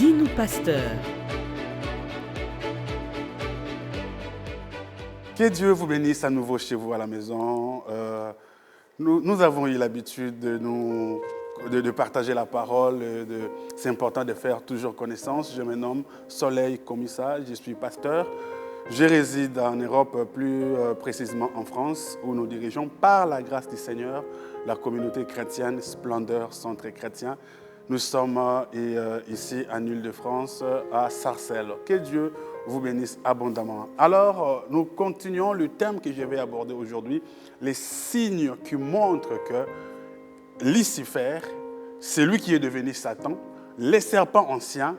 Dis-nous pasteur. Que Dieu vous bénisse à nouveau chez vous à la maison. Nous avons eu l'habitude de partager la parole. C'est important de faire toujours connaissance. Je me nomme Soleil Komissa, je suis pasteur. Je réside en Europe, plus précisément en France, où nous dirigeons par la grâce du Seigneur la communauté chrétienne Splendeur Centre Chrétien. Nous sommes ici en Île-de-France, à Sarcelles. Que Dieu vous bénisse abondamment. Alors, nous continuons le thème que je vais aborder aujourd'hui, les signes qui montrent que Lucifer, celui qui est devenu Satan, les serpents anciens,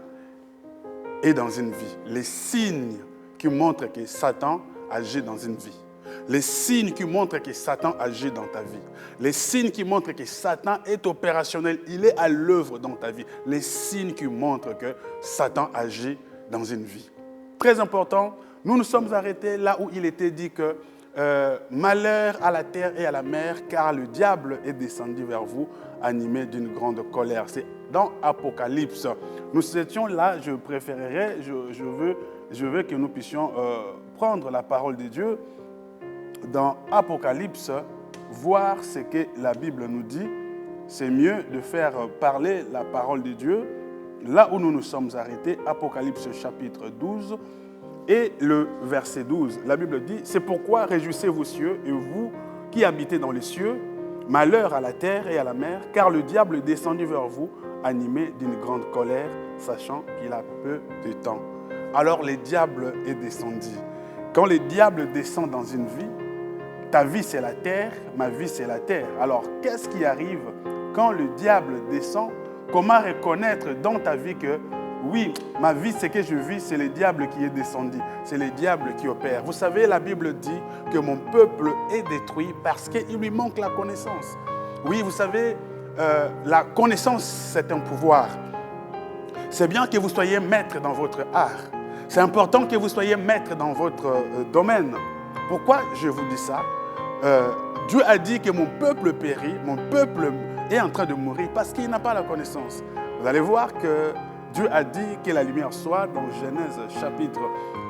est dans une vie. Les signes qui montrent que Satan agit dans une vie. Les signes qui montrent que Satan agit dans ta vie. Les signes qui montrent que Satan est opérationnel, il est à l'œuvre dans ta vie. Les signes qui montrent que Satan agit dans une vie. Très important, nous nous sommes arrêtés là où il était dit que malheur à la terre et à la mer, car le diable est descendu vers vous, animé d'une grande colère. C'est dans Apocalypse. Nous étions là, je préférerais, je veux que nous puissions prendre la parole de Dieu dans Apocalypse, voir ce que la Bible nous dit. C'est mieux de faire parler la parole de Dieu là où nous nous sommes arrêtés, Apocalypse chapitre 12 et le verset 12. La Bible dit, « C'est pourquoi réjouissez-vous cieux et vous qui habitez dans les cieux, malheur à la terre et à la mer, car le diable est descendu vers vous, animé d'une grande colère, sachant qu'il a peu de temps. » Alors le diable est descendu. Quand le diable descend dans une vie, ta vie c'est la terre, ma vie c'est la terre. Alors qu'est-ce qui arrive quand le diable descend? Comment reconnaître dans ta vie que oui, ma vie, ce que je vis, c'est le diable qui est descendu. C'est le diable qui opère. Vous savez, la Bible dit que mon peuple est détruit parce qu'il lui manque la connaissance. Oui, vous savez, la connaissance, c'est un pouvoir. C'est bien que vous soyez maître dans votre art. C'est important que vous soyez maître dans votre domaine. Pourquoi je vous dis ça? Dieu a dit que mon peuple périt, mon peuple est en train de mourir parce qu'il n'a pas la connaissance. Vous allez voir que Dieu a dit que la lumière soit, dans Genèse chapitre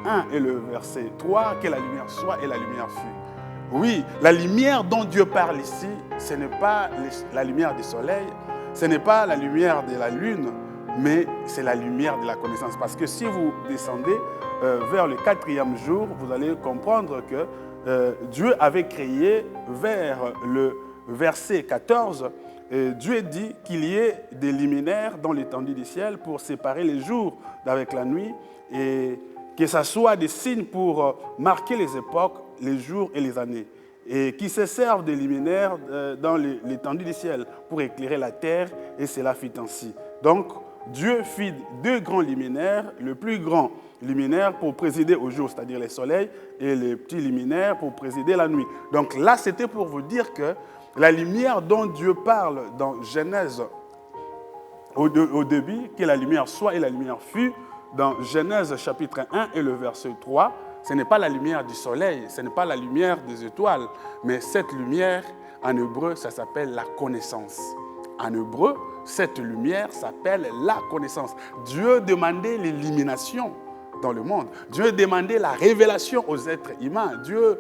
1 et le verset 3, que la lumière soit et la lumière fut. Oui, la lumière dont Dieu parle ici, ce n'est pas la lumière du soleil, ce n'est pas la lumière de la lune, mais c'est la lumière de la connaissance. Parce que si vous descendez vers le 4e jour, vous allez comprendre que Dieu avait créé vers le verset 14, Dieu dit qu'il y ait des luminaires dans l'étendue du ciel pour séparer les jours d'avec la nuit et que ce soit des signes pour marquer les époques, les jours et les années. Et qui se servent des luminaires dans l'étendue du ciel pour éclairer la terre, et cela fit ainsi. Donc, Dieu fit deux grands luminaires, le plus grand luminaire pour présider au jour, c'est-à-dire le soleil, et les petits luminaires pour présider la nuit. Donc là, c'était pour vous dire que la lumière dont Dieu parle dans Genèse au début, que la lumière soit et la lumière fut, dans Genèse chapitre 1 et le verset 3, ce n'est pas la lumière du soleil, ce n'est pas la lumière des étoiles, mais cette lumière, en hébreu, ça s'appelle la connaissance. En hébreu, cette lumière s'appelle la connaissance. Dieu demandait l'illumination dans le monde. Dieu demandait la révélation aux êtres humains. Dieu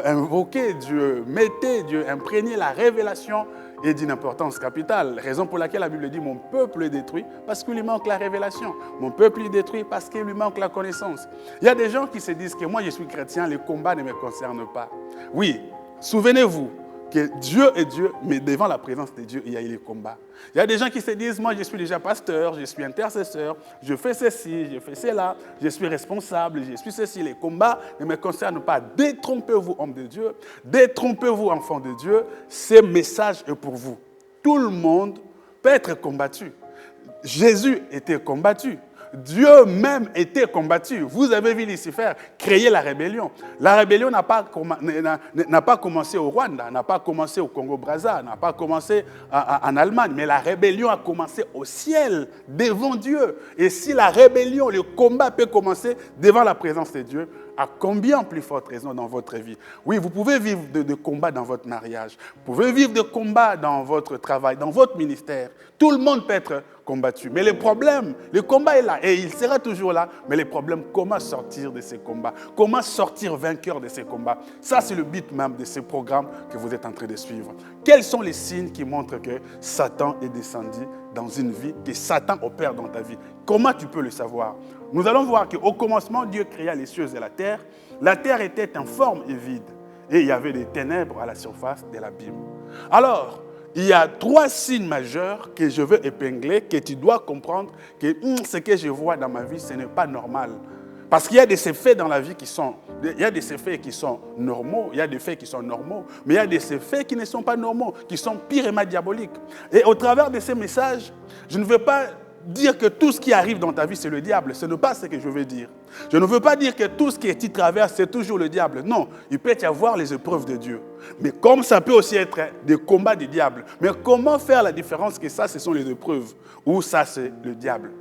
invoquait, Dieu mettait, Dieu imprégnait la révélation est d'une importance capitale. Raison pour laquelle la Bible dit « Mon peuple est détruit parce qu'il lui manque la révélation. Mon peuple est détruit parce qu'il lui manque la connaissance. » Il y a des gens qui se disent que moi je suis chrétien, les combats ne me concernent pas. Oui, souvenez-vous que Dieu est Dieu, mais devant la présence de Dieu, il y a eu les combats. Il y a des gens qui se disent, moi je suis déjà pasteur, je suis intercesseur, je fais ceci, je fais cela, je suis responsable, je suis ceci. Les combats ne me concernent pas. Détrompez-vous, homme de Dieu, détrompez-vous, enfant de Dieu, ce message est pour vous. Tout le monde peut être combattu. Jésus était combattu. Dieu même était combattu. Vous avez vu Lucifer créer la rébellion. La rébellion n'a pas commencé au Rwanda, n'a pas commencé au Congo-Brazza, n'a pas commencé en Allemagne, mais la rébellion a commencé au ciel, devant Dieu. Et si la rébellion, le combat peut commencer devant la présence de Dieu, à combien plus forte raison dans votre vie. Oui, vous pouvez vivre de combats dans votre mariage. Vous pouvez vivre de combats dans votre travail, dans votre ministère. Tout le monde peut être combattu. Mais le problème, le combat est là et il sera toujours là. Mais le problème, comment sortir de ces combats? Comment sortir vainqueur de ces combats? Ça, c'est le but même de ce programme que vous êtes en train de suivre. Quels sont les signes qui montrent que Satan est descendu dans une vie, que Satan opère dans ta vie? Comment tu peux le savoir? Nous allons voir qu'au commencement, Dieu créa les cieux et la terre. La terre était informe et vide. Et il y avait des ténèbres à la surface de l'abîme. Alors, il y a 3 signes majeurs que je veux épingler, que tu dois comprendre que ce que je vois dans ma vie, ce n'est pas normal. Parce qu'il y a des effets dans la vie qui sont, il y a des effets qui sont normaux, il y a des faits qui sont normaux, mais il y a des effets qui ne sont pas normaux, qui sont pires et diaboliques. Et au travers de ces messages, je ne veux pas dire que tout ce qui arrive dans ta vie, c'est le diable. Ce n'est pas ce que je veux dire. Je ne veux pas dire que tout ce que tu traverses, c'est toujours le diable. Non, il peut y avoir les épreuves de Dieu. Mais comme ça peut aussi être des combats du diable. Mais comment faire la différence que ça, ce sont les épreuves ou ça, c'est le diable?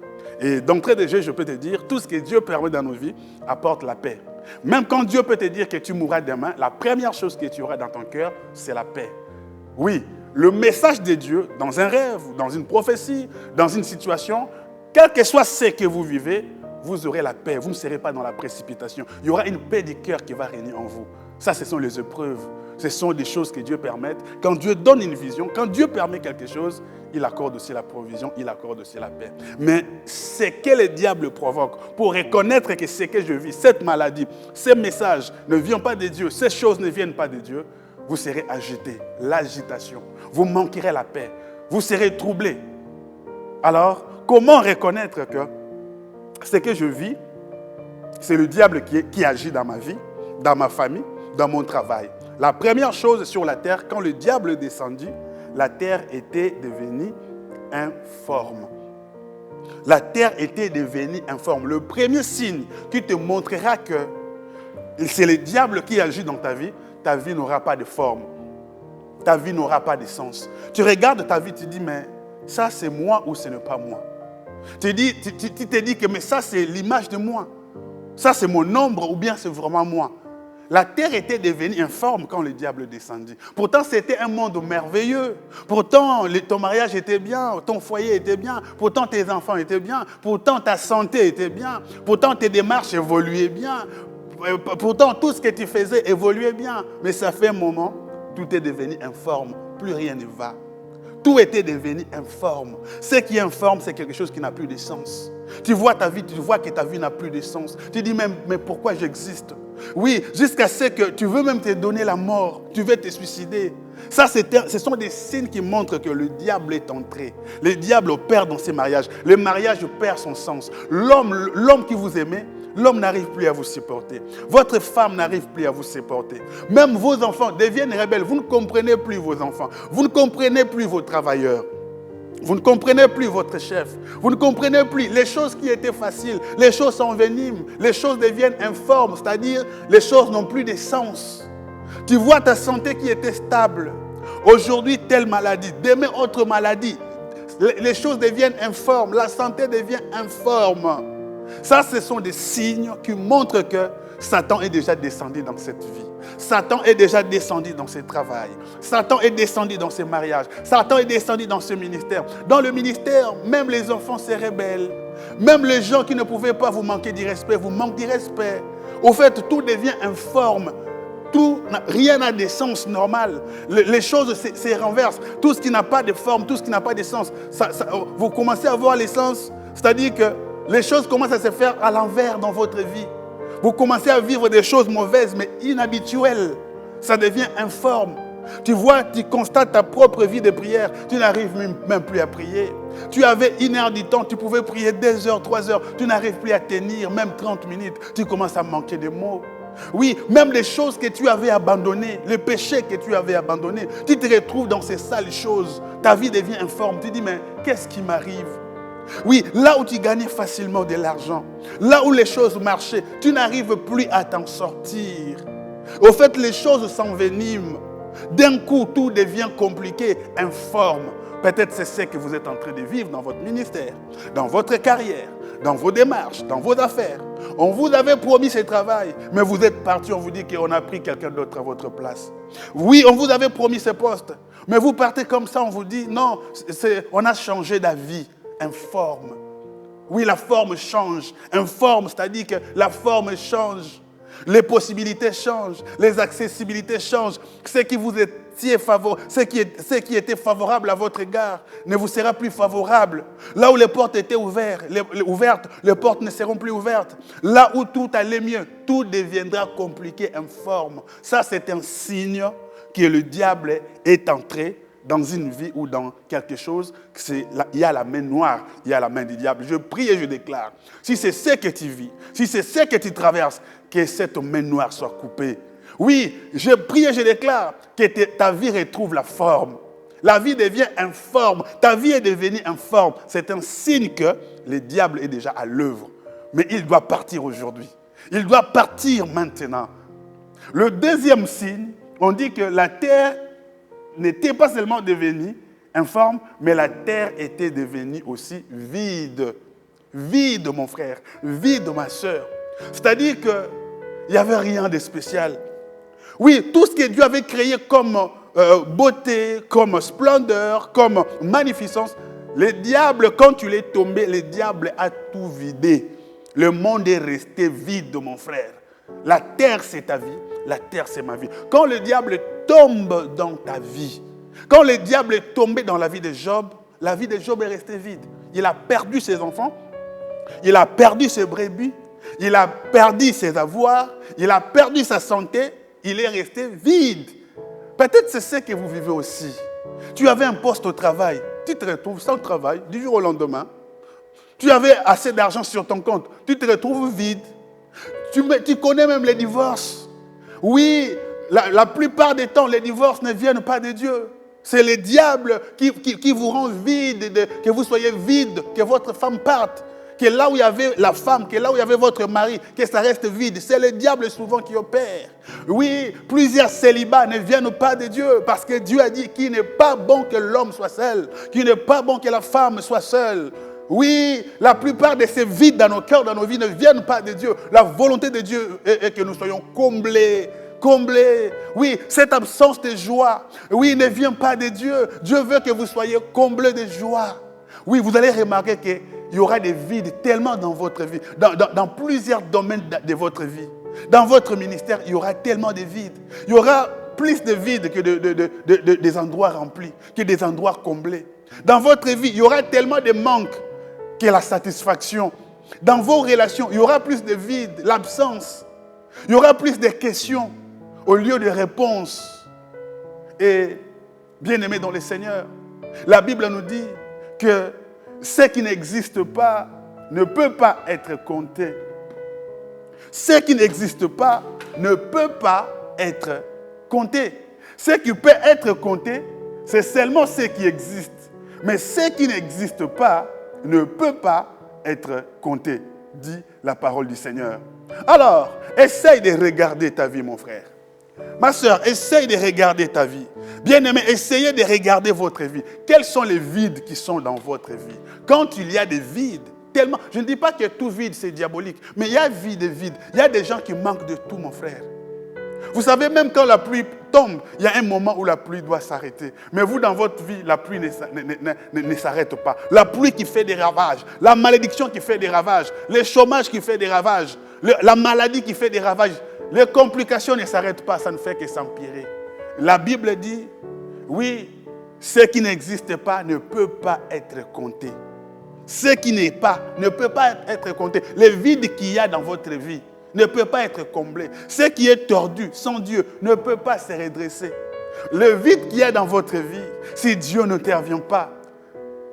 Et d'entrée de jeu, je peux te dire, tout ce que Dieu permet dans nos vies apporte la paix. Même quand Dieu peut te dire que tu mourras demain, la première chose que tu auras dans ton cœur, c'est la paix. Oui, le message de Dieu, dans un rêve, dans une prophétie, dans une situation, quel que soit ce que vous vivez, vous aurez la paix. Vous ne serez pas dans la précipitation. Il y aura une paix du cœur qui va régner en vous. Ça, ce sont les épreuves. Ce sont des choses que Dieu permet. Quand Dieu donne une vision, quand Dieu permet quelque chose, il accorde aussi la provision, il accorde aussi la paix. Mais ce que le diable provoque pour reconnaître que ce que je vis, cette maladie, ces messages ne viennent pas de Dieu, ces choses ne viennent pas de Dieu, vous serez agité, l'agitation. Vous manquerez la paix, vous serez troublé. Alors, comment reconnaître que ce que je vis, c'est le diable qui agit dans ma vie, dans ma famille, dans mon travail? La première chose sur la terre, quand le diable est descendu, la terre était devenue informe. La terre était devenue informe. Le premier signe qui te montrera que c'est le diable qui agit dans ta vie n'aura pas de forme. Ta vie n'aura pas de sens. Tu regardes ta vie, tu dis, mais ça c'est moi ou ce n'est pas moi. Tu te dis que mais ça c'est l'image de moi. Ça c'est mon ombre ou bien c'est vraiment moi. La terre était devenue informe quand le diable descendit. Pourtant, c'était un monde merveilleux. Pourtant, ton mariage était bien, ton foyer était bien. Pourtant, tes enfants étaient bien. Pourtant, ta santé était bien. Pourtant, tes démarches évoluaient bien. Pourtant, tout ce que tu faisais évoluait bien. Mais ça fait un moment, tout est devenu informe. Plus rien ne va. Tout était devenu informe. Ce qui est informe, c'est quelque chose qui n'a plus de sens. Tu vois ta vie, tu vois que ta vie n'a plus de sens. Tu dis même, mais pourquoi j'existe? Oui, jusqu'à ce que tu veux même te donner la mort. Tu veux te suicider. Ça, ce sont des signes qui montrent que le diable est entré. Le diable opère dans ses mariages. Le mariage perd son sens. L'homme qui vous aimait, l'homme n'arrive plus à vous supporter. Votre femme n'arrive plus à vous supporter. Même vos enfants deviennent rebelles. Vous ne comprenez plus vos enfants. Vous ne comprenez plus vos travailleurs. Vous ne comprenez plus votre chef. Vous ne comprenez plus les choses qui étaient faciles. Les choses s'enveniment. Les choses deviennent informes. C'est-à-dire, les choses n'ont plus de sens. Tu vois ta santé qui était stable. Aujourd'hui, telle maladie. Demain, autre maladie. Les choses deviennent informes. La santé devient informe. Ça, ce sont des signes qui montrent que Satan est déjà descendu dans cette vie. Satan est déjà descendu dans ce travail. Satan est descendu dans ce mariage. Satan est descendu dans ce ministère. Dans le ministère, même les enfants se rebellent. Même les gens qui ne pouvaient pas vous manquer du respect, vous manquent du respect. Au fait, tout devient informe. Rien n'a de sens normal. Les choses se renversent. Tout ce qui n'a pas de forme, tout ce qui n'a pas de sens, vous commencez à voir l'essence. C'est-à-dire que les choses commencent à se faire à l'envers dans votre vie. Vous commencez à vivre des choses mauvaises, mais inhabituelles. Ça devient informe. Tu vois, tu constates ta propre vie de prière. Tu n'arrives même plus à prier. Tu avais 1 heure du temps, tu pouvais prier 2 heures, 3 heures. Tu n'arrives plus à tenir, même 30 minutes. Tu commences à manquer de mots. Oui, même les choses que tu avais abandonnées, les péchés que tu avais abandonnés, tu te retrouves dans ces sales choses. Ta vie devient informe. Tu dis, mais qu'est-ce qui m'arrive? Oui, là où tu gagnais facilement de l'argent, là où les choses marchaient, tu n'arrives plus à t'en sortir. Au fait, les choses s'enveniment. D'un coup, tout devient compliqué, informe. Peut-être c'est ce que vous êtes en train de vivre dans votre ministère, dans votre carrière, dans vos démarches, dans vos affaires. On vous avait promis ce travail, mais vous êtes parti, on vous dit qu'on a pris quelqu'un d'autre à votre place. Oui, on vous avait promis ce poste, mais vous partez comme ça, on vous dit, non, on a changé d'avis, informe. Oui, la forme change, informe, c'est-à-dire que la forme change. Les possibilités changent, les accessibilités changent. Ce qui était favorable à votre égard ne vous sera plus favorable. Là où les portes étaient ouvertes, les portes ne seront plus ouvertes. Là où tout allait mieux, tout deviendra compliqué, informe. Ça, c'est un signe que le diable est entré dans une vie ou dans quelque chose. Il y a la main noire, il y a la main du diable. Je prie et je déclare, si c'est ce que tu vis, si c'est ce que tu traverses, que cette main noire soit coupée. Oui, je prie et je déclare que ta vie retrouve la forme. La vie devient informe. Ta vie est devenue informe. C'est un signe que le diable est déjà à l'œuvre. Mais il doit partir aujourd'hui. Il doit partir maintenant. Le deuxième signe, on dit que la terre n'était pas seulement devenue informe, mais la terre était devenue aussi vide. Vide, mon frère. Vide, ma soeur. C'est-à-dire qu'il n'y avait rien de spécial. Oui, tout ce que Dieu avait créé comme beauté, comme splendeur, comme magnificence, le diable, quand tu l'es tombé, le diable a tout vidé. Le monde est resté vide, mon frère. La terre, c'est ta vie. La terre, c'est ma vie. Quand le diable tombe dans ta vie, quand le diable est tombé dans la vie de Job, la vie de Job est restée vide. Il a perdu ses enfants, il a perdu ses brebis, il a perdu ses avoirs, il a perdu sa santé, il est resté vide. Peut-être c'est ce que vous vivez aussi. Tu avais un poste au travail, tu te retrouves sans travail du jour au lendemain. Tu avais assez d'argent sur ton compte, tu te retrouves vide. Tu connais même les divorces. Oui, la plupart des temps, les divorces ne viennent pas de Dieu. C'est le diable qui vous rend vide, que vous soyez vide, que votre femme parte. Que là où il y avait la femme, que là où il y avait votre mari, que ça reste vide. C'est le diable souvent qui opère. Oui, plusieurs célibats ne viennent pas de Dieu parce que Dieu a dit qu'il n'est pas bon que l'homme soit seul, qu'il n'est pas bon que la femme soit seule. Oui, la plupart de ces vides dans nos cœurs, dans nos vies ne viennent pas de Dieu. La volonté de Dieu est que nous soyons comblés. Comblés. Oui, cette absence de joie, oui, ne vient pas de Dieu. Dieu veut que vous soyez comblés de joie. Oui, vous allez remarquer qu'il y aura des vides tellement dans votre vie, dans plusieurs domaines de votre vie. Dans votre ministère, il y aura tellement de vides. Il y aura plus de vides que des endroits remplis, que des endroits comblés. Dans votre vie, il y aura tellement de manques que la satisfaction. Dans vos relations, il y aura plus de vides, l'absence. Il y aura plus de questions au lieu de réponses. Et bien aimés dans le Seigneur, la Bible nous dit que ce qui n'existe pas ne peut pas être compté. Ce qui n'existe pas ne peut pas être compté. Ce qui peut être compté, c'est seulement ce qui existe. Mais ce qui n'existe pas ne peut pas être compté, dit la parole du Seigneur. Alors, essaye de regarder ta vie, mon frère. Ma soeur, essaye de regarder ta vie. Bien-aimé, essayez de regarder votre vie. Quels sont les vides qui sont dans votre vie? Quand il y a des vides, tellement... Je ne dis pas que tout vide, c'est diabolique. Mais il y a vide et vide. Il y a des gens qui manquent de tout, mon frère. Vous savez, même quand la pluie tombe, il y a un moment où la pluie doit s'arrêter. Mais vous, dans votre vie, la pluie ne s'arrête pas. La pluie qui fait des ravages, la malédiction qui fait des ravages, le chômage qui fait des ravages, la maladie qui fait des ravages, les complications ne s'arrêtent pas, ça ne fait que s'empirer. La Bible dit, oui, ce qui n'existe pas ne peut pas être compté. Ce qui n'est pas ne peut pas être compté. Le vide qu'il y a dans votre vie ne peut pas être comblé. Ce qui est tordu sans Dieu ne peut pas se redresser. Le vide qu'il y a dans votre vie, si Dieu n'intervient pas,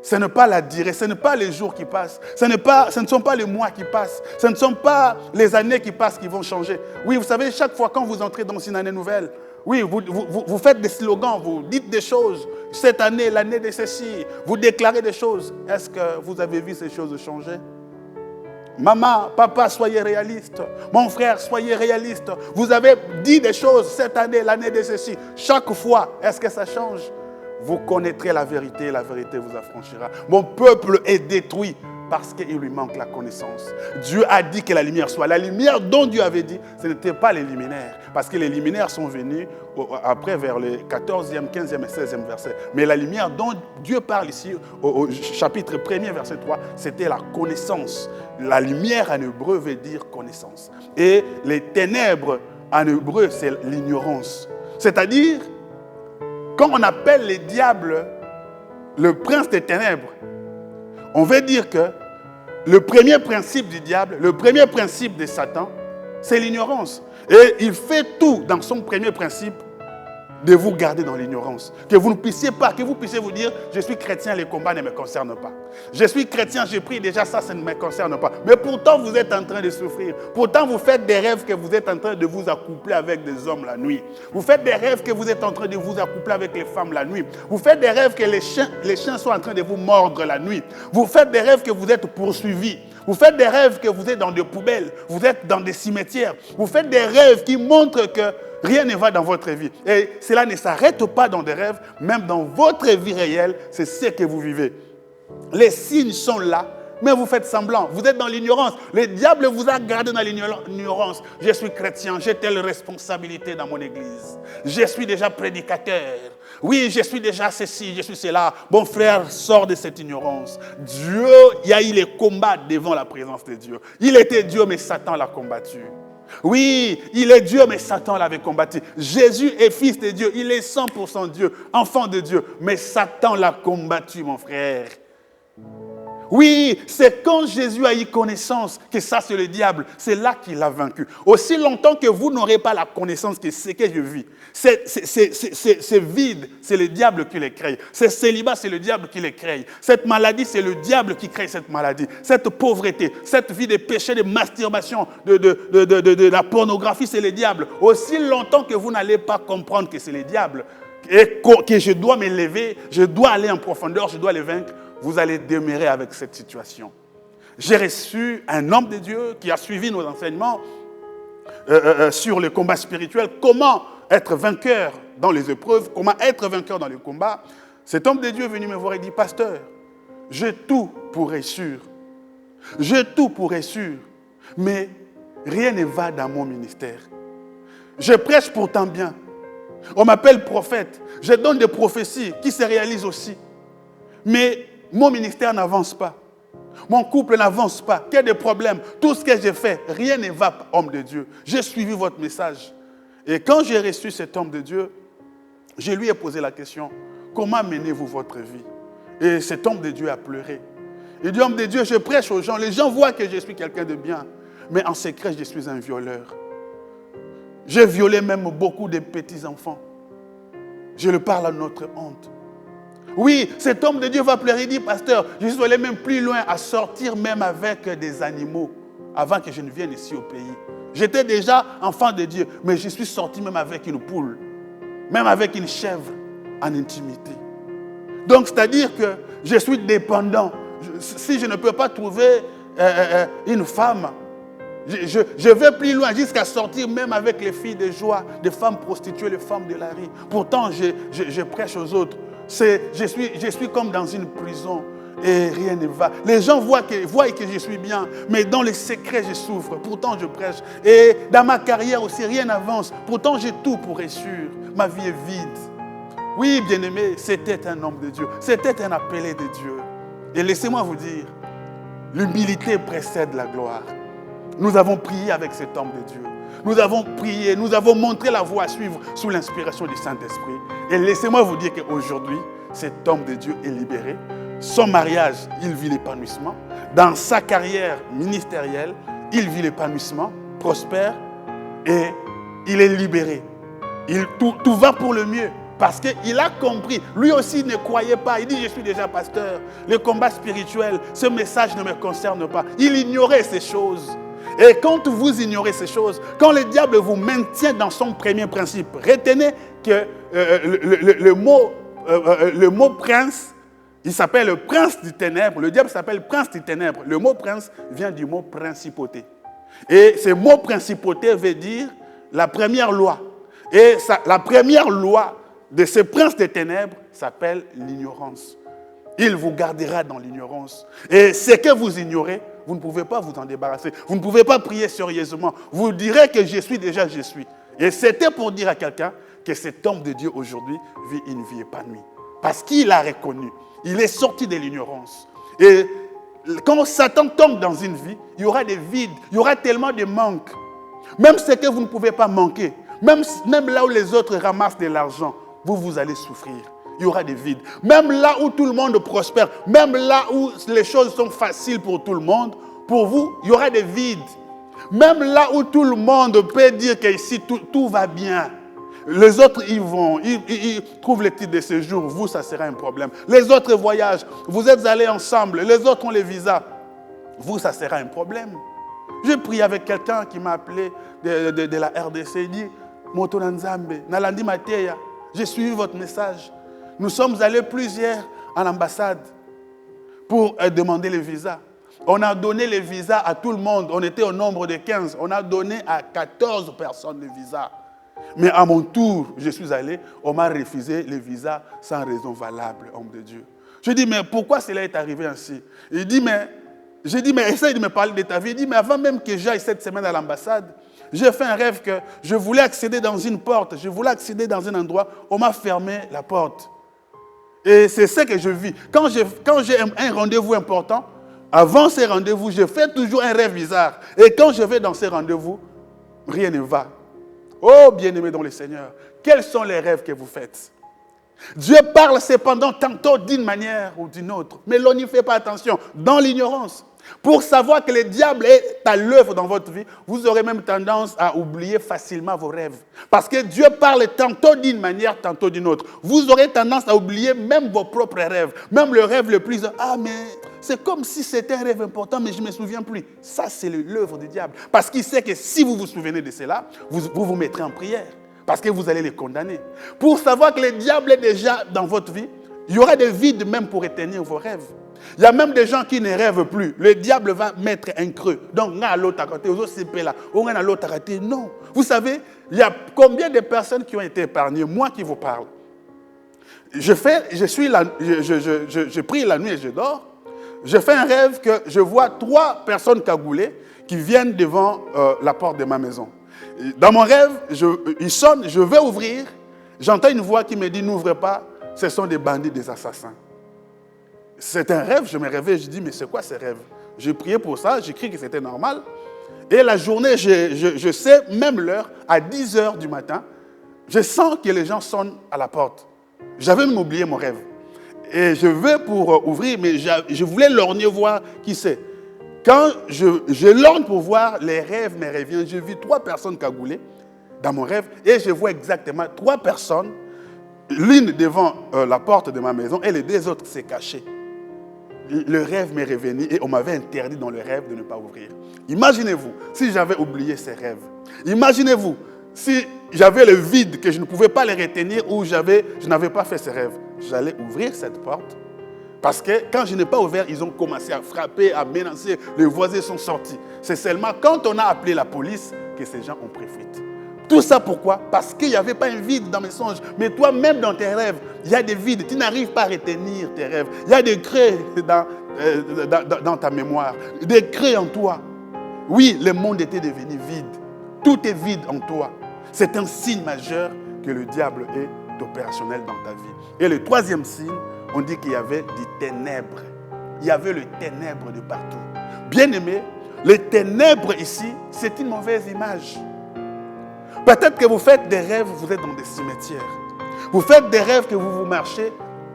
ce n'est pas la durée, ce n'est pas les jours qui passent, ce ne sont pas les mois qui passent, ce ne sont pas les années qui passent qui vont changer. Oui, vous savez, chaque fois quand vous entrez dans une année nouvelle, oui, vous faites des slogans, vous dites des choses. Cette année, l'année de ceci, vous déclarez des choses. Est-ce que vous avez vu ces choses changer? Maman, papa, soyez réalistes. Mon frère, soyez réalistes. Vous avez dit des choses cette année, l'année de ceci. Chaque fois, est-ce que ça change? Vous connaîtrez la vérité vous affranchira. Mon peuple est détruit parce qu'il lui manque la connaissance. Dieu a dit que la lumière soit. La lumière dont Dieu avait dit, ce n'était pas les luminaires. Parce que les luminaires sont venus après vers le 14e, 15e et 16e verset. Mais la lumière dont Dieu parle ici, au chapitre 1er, verset 3, c'était la connaissance. La lumière en hébreu veut dire connaissance. Et les ténèbres en hébreu, c'est l'ignorance. C'est-à-dire, quand on appelle les diables le prince des ténèbres, on veut dire que le premier principe du diable, le premier principe de Satan, c'est l'ignorance. Et il fait tout dans son premier principe de vous garder dans l'ignorance. Que vous ne puissiez pas, que vous puissiez vous dire, je suis chrétien, les combats ne me concernent pas. Je suis chrétien, j'ai pris déjà ça ne me concerne pas. Mais pourtant, vous êtes en train de souffrir. Pourtant, vous faites des rêves que vous êtes en train de vous accoupler avec des hommes la nuit. Vous faites des rêves que vous êtes en train de vous accoupler avec les femmes la nuit. Vous faites des rêves que les chiens sont en train de vous mordre la nuit. Vous faites des rêves que vous êtes poursuivis. Vous faites des rêves que vous êtes dans des poubelles. Vous êtes dans des cimetières. Vous faites des rêves qui montrent que rien ne va dans votre vie. Et cela ne s'arrête pas dans des rêves, même dans votre vie réelle, c'est ce que vous vivez. Les signes sont là, mais vous faites semblant. Vous êtes dans l'ignorance. Le diable vous a gardé dans l'ignorance. Je suis chrétien, j'ai telle responsabilité dans mon église. Je suis déjà prédicateur. Oui, je suis déjà ceci, je suis cela. Bon frère, sors de cette ignorance. Dieu, il y a eu les combats devant la présence de Dieu. Il était Dieu, mais Satan l'a combattu. Oui, il est Dieu, mais Satan l'avait combattu. Jésus est fils de Dieu, il est 100% Dieu, enfant de Dieu, mais Satan l'a combattu, mon frère. Oui, c'est quand Jésus a eu connaissance que ça c'est le diable, c'est là qu'il a vaincu. Aussi longtemps que vous n'aurez pas la connaissance que ce que je vis, c'est vide, c'est le diable qui les crée. C'est célibat, c'est le diable qui les crée. Cette maladie, c'est le diable qui crée cette maladie. Cette pauvreté, cette vie de péché, de masturbation, de la pornographie, c'est le diable. Aussi longtemps que vous n'allez pas comprendre que c'est le diable et que je dois m'élever, je dois aller en profondeur, je dois les vaincre, vous allez demeurer avec cette situation. J'ai reçu un homme de Dieu qui a suivi nos enseignements sur le combat spirituel. Comment être vainqueur dans les épreuves, comment être vainqueur dans le combat. Cet homme de Dieu est venu me voir et dit, pasteur, j'ai tout pour réussir. J'ai tout pour réussir, mais rien ne va dans mon ministère. Je prêche pourtant bien. On m'appelle prophète. Je donne des prophéties qui se réalisent aussi. Mais mon ministère n'avance pas. Mon couple n'avance pas. Qu'il y a des problèmes. Tout ce que j'ai fait, rien ne va, homme de Dieu. J'ai suivi votre message. Et quand j'ai reçu cet homme de Dieu, je lui ai posé la question, comment menez-vous votre vie? Et cet homme de Dieu a pleuré. Il dit, homme de Dieu, je prêche aux gens. Les gens voient que je suis quelqu'un de bien. Mais en secret, je suis un violeur. J'ai violé même beaucoup de petits-enfants. Je le parle à notre honte. Oui, cet homme de Dieu va pleurer. Il dit, pasteur, je suis allé même plus loin, à sortir même avec des animaux avant que je ne vienne ici au pays. J'étais déjà enfant de Dieu, mais je suis sorti même avec une poule, même avec une chèvre en intimité. Donc, c'est-à-dire que je suis dépendant. Si je ne peux pas trouver une femme, je vais plus loin jusqu'à sortir même avec les filles de joie, des femmes prostituées, les femmes de la rue. Pourtant, je prêche aux autres. Je suis comme dans une prison et rien ne va. Les gens voient que je suis bien, mais dans les secrets, je souffre. Pourtant, je prêche. Et dans ma carrière aussi, rien n'avance. Pourtant, j'ai tout pour réussir. Ma vie est vide. Oui, bien-aimé, c'était un homme de Dieu. C'était un appelé de Dieu. Et laissez-moi vous dire, l'humilité précède la gloire. Nous avons prié avec cet homme de Dieu. Nous avons prié, nous avons montré la voie à suivre sous l'inspiration du Saint-Esprit. Et laissez-moi vous dire qu'aujourd'hui, cet homme de Dieu est libéré. Son mariage, il vit l'épanouissement. Dans sa carrière ministérielle, il vit l'épanouissement, prospère et il est libéré. Tout va pour le mieux parce qu'il a compris. Lui aussi ne croyait pas. Il dit, je suis déjà pasteur. Le combat spirituel, ce message ne me concerne pas. Il ignorait ces choses. Et quand vous ignorez ces choses, quand le diable vous maintient dans son premier principe, retenez que le mot prince, il s'appelle le prince du ténèbre. Le diable s'appelle prince du ténèbre. Le mot prince vient du mot principauté. Et ce mot principauté veut dire la première loi. Et la première loi de ce prince des ténèbres s'appelle l'ignorance. Il vous gardera dans l'ignorance. Et ce que vous ignorez, vous ne pouvez pas vous en débarrasser. Vous ne pouvez pas prier sérieusement. Vous direz que je suis déjà, je suis. Et c'était pour dire à quelqu'un que cet homme de Dieu aujourd'hui vit une vie épanouie. Parce qu'il a reconnu. Il est sorti de l'ignorance. Et quand Satan tombe dans une vie, il y aura des vides, il y aura tellement de manques. Même ce que vous ne pouvez pas manquer, même là où les autres ramassent de l'argent, vous allez souffrir. Il y aura des vides. Même là où tout le monde prospère, même là où les choses sont faciles pour tout le monde, pour vous, il y aura des vides. Même là où tout le monde peut dire qu'ici tout va bien. Les autres, ils trouvent les titres de séjour. Vous, ça sera un problème. Les autres voyagent. Vous êtes allés ensemble. Les autres ont les visas. Vous, ça sera un problème. J'ai prié avec quelqu'un qui m'a appelé de la RDC. Il dit, Moto Nzambe, Nalandi Mateya, j'ai suivi votre message. Nous sommes allés plusieurs à l'ambassade pour demander les visas. On a donné les visas à tout le monde. On était au nombre de 15. On a donné à 14 personnes les visas. Mais à mon tour, je suis allé, on m'a refusé les visas sans raison valable, homme de Dieu. Je dis, mais pourquoi cela est arrivé ainsi? J'ai dit, mais essaye de me parler de ta vie. Il dit, mais avant même que j'aille cette semaine à l'ambassade, j'ai fait un rêve que je voulais accéder dans une porte, je voulais accéder dans un endroit, on m'a fermé la porte. Et c'est ce que je vis. Quand j'ai un rendez-vous important, avant ces rendez-vous, je fais toujours un rêve bizarre. Et quand je vais dans ces rendez-vous, rien ne va. Oh, bien-aimés dans le Seigneur, quels sont les rêves que vous faites? Dieu parle cependant tantôt d'une manière ou d'une autre, mais l'on n'y fait pas attention, dans l'ignorance. Pour savoir que le diable est à l'œuvre dans votre vie, vous aurez même tendance à oublier facilement vos rêves. Parce que Dieu parle tantôt d'une manière, tantôt d'une autre. Vous aurez tendance à oublier même vos propres rêves, même le rêve le plus... Ah, mais c'est comme si c'était un rêve important, mais je ne me souviens plus. Ça, c'est l'œuvre du diable. Parce qu'il sait que si vous vous souvenez de cela, vous mettrez en prière. Parce que vous allez les condamner. Pour savoir que le diable est déjà dans votre vie, il y aura des vides même pour retenir vos rêves. Il y a même des gens qui ne rêvent plus. Le diable va mettre un creux. Donc, on a l'autre à côté, on a l'autre à côté. Non. Vous savez, il y a combien de personnes qui ont été épargnées? Moi qui vous parle. Je prie la nuit et je dors. Je fais un rêve que je vois 3 personnes cagoulées qui viennent devant la porte de ma maison. Dans mon rêve, il sonne, je vais ouvrir. J'entends une voix qui me dit, n'ouvrez pas, ce sont des bandits, des assassins. C'est un rêve, je me réveille, je dis, mais c'est quoi ce rêve? J'ai prié pour ça, j'ai cru que c'était normal. Et la journée, je sais même l'heure, à 10h du matin, je sens que les gens sonnent à la porte. J'avais même oublié mon rêve. Et je vais pour ouvrir, mais je voulais lorgner voir qui c'est. Quand je lorgne pour voir, les rêves me reviennent. J'ai vu 3 personnes cagoulées dans mon rêve et je vois exactement 3 personnes, l'une devant la porte de ma maison et les 2 autres s'est cachées. Le rêve m'est revenu et on m'avait interdit dans le rêve de ne pas ouvrir. Imaginez-vous si j'avais oublié ces rêves. Imaginez-vous si j'avais le vide que je ne pouvais pas les retenir ou je n'avais pas fait ces rêves. J'allais ouvrir cette porte parce que quand je n'ai pas ouvert, ils ont commencé à frapper, à menacer. Les voisins sont sortis. C'est seulement quand on a appelé la police que ces gens ont pris fuite. Tout ça pourquoi? Parce qu'il n'y avait pas un vide dans mes songes. Mais toi-même dans tes rêves, il y a des vides. Tu n'arrives pas à retenir tes rêves. Il y a des creux dans ta mémoire. Des creux en toi. Oui, le monde était devenu vide. Tout est vide en toi. C'est un signe majeur que le diable est opérationnel dans ta vie. Et le 3e signe, on dit qu'il y avait des ténèbres. Il y avait le ténèbre de partout. Bien aimé, les ténèbres ici, c'est une mauvaise image. Peut-être que vous faites des rêves, vous êtes dans des cimetières. Vous faites des rêves que vous marchez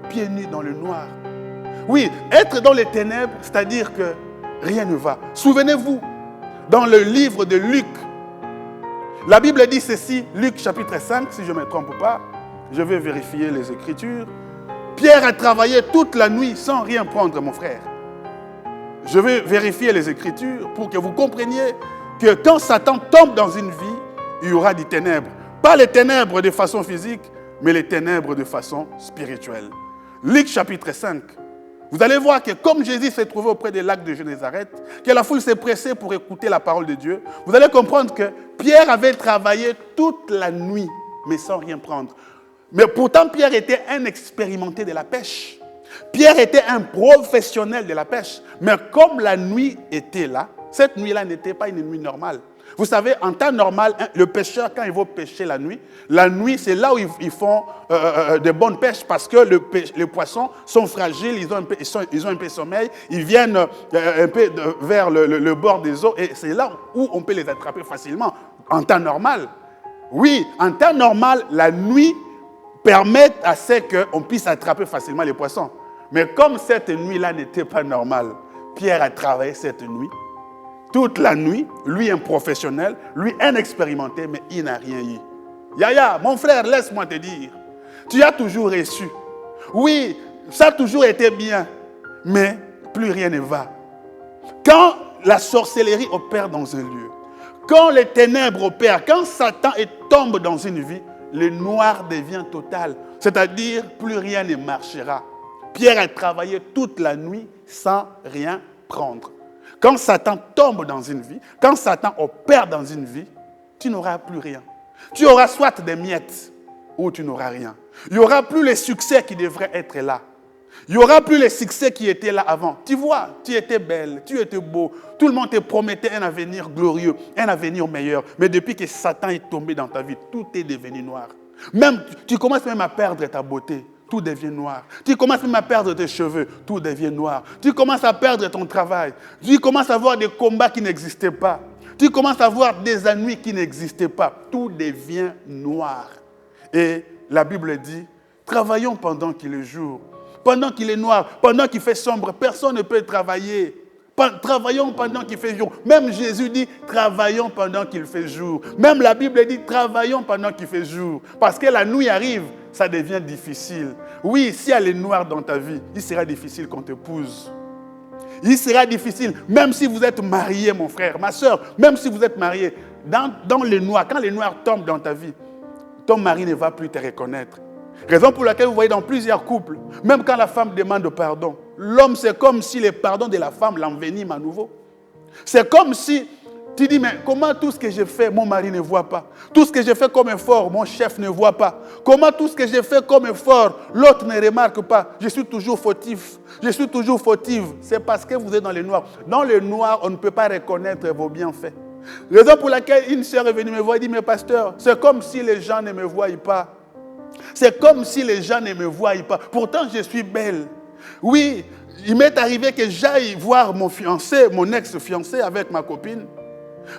pieds nus dans le noir. Oui, être dans les ténèbres, c'est-à-dire que rien ne va. Souvenez-vous, dans le livre de Luc, la Bible dit ceci, Luc chapitre 5, si je ne me trompe pas, je vais vérifier les Écritures. Pierre a travaillé toute la nuit sans rien prendre, mon frère. Je vais vérifier les Écritures pour que vous compreniez que quand Satan tombe dans une vie, il y aura des ténèbres. Pas les ténèbres de façon physique, mais les ténèbres de façon spirituelle. Luc chapitre 5. Vous allez voir que comme Jésus s'est trouvé auprès des lacs de Génézareth, que la foule s'est pressée pour écouter la parole de Dieu, vous allez comprendre que Pierre avait travaillé toute la nuit, mais sans rien prendre. Mais pourtant, Pierre était un expérimenté de la pêche. Pierre était un professionnel de la pêche. Mais comme la nuit était là, cette nuit-là n'était pas une nuit normale. Vous savez, en temps normal, le pêcheur, quand il va pêcher la nuit, c'est là où ils font de bonnes pêches parce que les poissons sont fragiles, ils ont un peu sommeil, ils viennent un peu vers le bord des eaux et c'est là où on peut les attraper facilement, en temps normal. Oui, en temps normal, la nuit permet à ce qu'on puisse attraper facilement les poissons. Mais comme cette nuit-là n'était pas normale, Pierre a travaillé cette nuit. Toute la nuit, lui un professionnel, lui un expérimenté, mais il n'a rien eu. Yaya, mon frère, laisse-moi te dire, tu as toujours reçu. Oui, ça a toujours été bien, mais plus rien ne va. Quand la sorcellerie opère dans un lieu, quand les ténèbres opèrent, quand Satan tombe dans une vie, le noir devient total. C'est-à-dire, plus rien ne marchera. Pierre a travaillé toute la nuit sans rien prendre. Quand Satan tombe dans une vie, quand Satan opère dans une vie, tu n'auras plus rien. Tu auras soit des miettes ou tu n'auras rien. Il n'y aura plus les succès qui devraient être là. Il n'y aura plus les succès qui étaient là avant. Tu vois, tu étais belle, tu étais beau. Tout le monde te promettait un avenir glorieux, un avenir meilleur. Mais depuis que Satan est tombé dans ta vie, tout est devenu noir. Même, tu commences même à perdre ta beauté. Tout devient noir. Tu commences même à perdre tes cheveux, tout devient noir. Tu commences à perdre ton travail. Tu commences à avoir des combats qui n'existaient pas. Tu commences à avoir des ennuis qui n'existaient pas. Tout devient noir. Et la Bible dit, travaillons pendant qu'il est jour. Pendant qu'il est noir, pendant qu'il fait sombre, personne ne peut travailler. Travaillons pendant qu'il fait jour. Même Jésus dit, travaillons pendant qu'il fait jour. Même la Bible dit, travaillons pendant qu'il fait jour. Parce que la nuit arrive, ça devient difficile. Oui, si elle est noire dans ta vie, il sera difficile qu'on t'épouse. Il sera difficile, même si vous êtes marié, mon frère, ma soeur, même si vous êtes marié, dans le noir, quand le noir tombe dans ta vie, ton mari ne va plus te reconnaître. Raison pour laquelle vous voyez dans plusieurs couples, même quand la femme demande pardon, l'homme, c'est comme si le pardon de la femme l'envenime à nouveau. C'est comme si tu dis, mais comment tout ce que j'ai fait, mon mari ne voit pas? Tout ce que j'ai fait comme effort, mon chef ne voit pas. Comment tout ce que j'ai fait comme effort, l'autre ne remarque pas? Je suis toujours fautif. Je suis toujours fautive. C'est parce que vous êtes dans le noir. Dans le noir, on ne peut pas reconnaître vos bienfaits. Raison pour laquelle une sœur est venue me voir et dit, mais pasteur, c'est comme si les gens ne me voient pas. C'est comme si les gens ne me voient pas. Pourtant, je suis belle. Oui, il m'est arrivé que j'aille voir mon fiancé, mon ex-fiancé avec ma copine.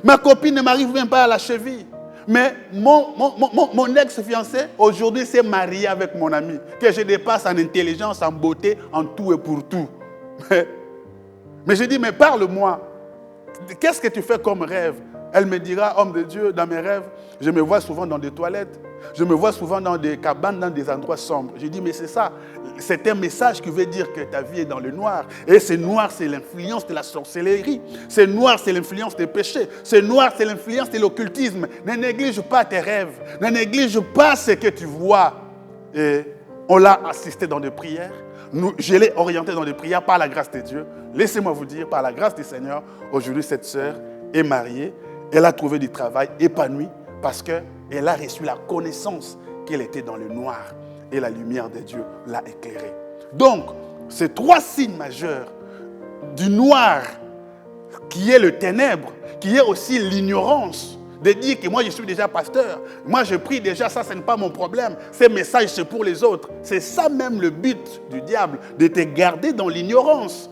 Ma copine ne m'arrive même pas à la cheville. Mais mon ex-fiancé, aujourd'hui, s'est marié avec mon ami, que je dépasse en intelligence, en beauté, en tout et pour tout. Mais je dis, mais parle-moi. Qu'est-ce que tu fais comme rêve? Elle me dira, homme de Dieu, dans mes rêves, je me vois souvent dans des toilettes. Je me vois souvent dans des cabanes, dans des endroits sombres. Je dis, mais c'est ça. C'est un message qui veut dire que ta vie est dans le noir. Et ce noir, c'est l'influence de la sorcellerie. Ce noir, c'est l'influence des péchés. Ce noir, c'est l'influence de l'occultisme. Ne néglige pas tes rêves. Ne néglige pas ce que tu vois. Et on l'a assisté dans des prières. Je l'ai orienté dans des prières par la grâce de Dieu. Laissez-moi vous dire, par la grâce du Seigneur, aujourd'hui, cette sœur est mariée. Elle a trouvé du travail épanoui parce qu'elle a reçu la connaissance qu'elle était dans le noir et la lumière de Dieu l'a éclairée. Donc, ces trois signes majeurs du noir qui est le ténèbre, qui est aussi l'ignorance, de dire que moi je suis déjà pasteur, moi je prie déjà, ça ce n'est pas mon problème, ces messages c'est pour les autres. C'est ça même le but du diable, de te garder dans l'ignorance.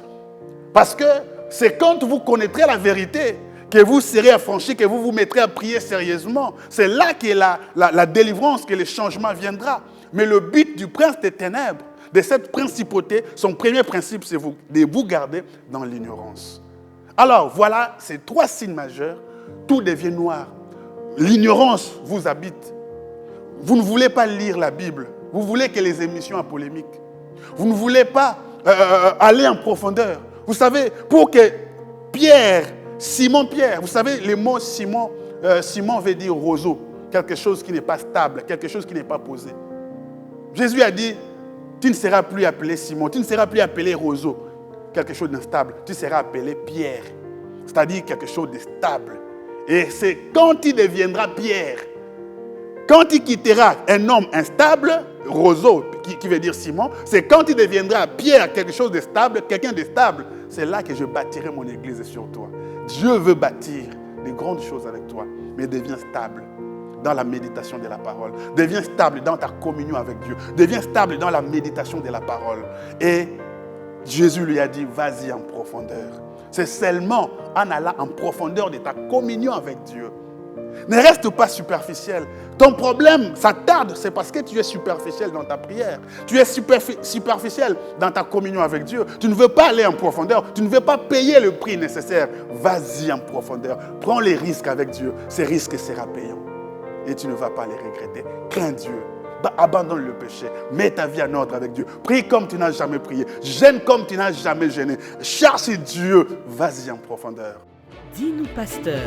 Parce que c'est quand vous connaîtrez la vérité que vous serez affranchis, que vous vous mettrez à prier sérieusement. C'est là que la délivrance, que le changement viendra. Mais le but du prince des ténèbres, de cette principauté, son premier principe, c'est de vous garder dans l'ignorance. Alors, voilà ces trois signes majeurs. Tout devient noir. L'ignorance vous habite. Vous ne voulez pas lire la Bible. Vous voulez que les émissions en polémique. Vous ne voulez pas aller en profondeur. Vous savez, pour que Simon-Pierre, vous savez, le mot Simon veut dire roseau, quelque chose qui n'est pas stable, quelque chose qui n'est pas posé. Jésus a dit, tu ne seras plus appelé Simon, tu ne seras plus appelé roseau, quelque chose d'instable, tu seras appelé Pierre, c'est-à-dire quelque chose de stable. Et c'est quand il deviendra Pierre quand il quittera un homme instable, roseau, qui veut dire ciment, c'est quand il deviendra pierre, quelque chose de stable, quelqu'un de stable. C'est là que je bâtirai mon église sur toi. Dieu veut bâtir des grandes choses avec toi, mais deviens stable dans la méditation de la parole. Deviens stable dans ta communion avec Dieu. Deviens stable dans la méditation de la parole. Et Jésus lui a dit, vas-y en profondeur. C'est seulement en allant en profondeur de ta communion avec Dieu. Ne reste pas superficiel. Ton problème, ça tarde, c'est parce que tu es superficiel dans ta prière. Tu es superficiel dans ta communion avec Dieu. Tu ne veux pas aller en profondeur. Tu ne veux pas payer le prix nécessaire. Vas-y en profondeur. Prends les risques avec Dieu. Ces risques seront payants. Et tu ne vas pas les regretter. Crains Dieu. Abandonne le péché. Mets ta vie en ordre avec Dieu. Prie comme tu n'as jamais prié. Gêne comme tu n'as jamais gêné. Cherche Dieu. Vas-y en profondeur. Dis-nous, pasteur.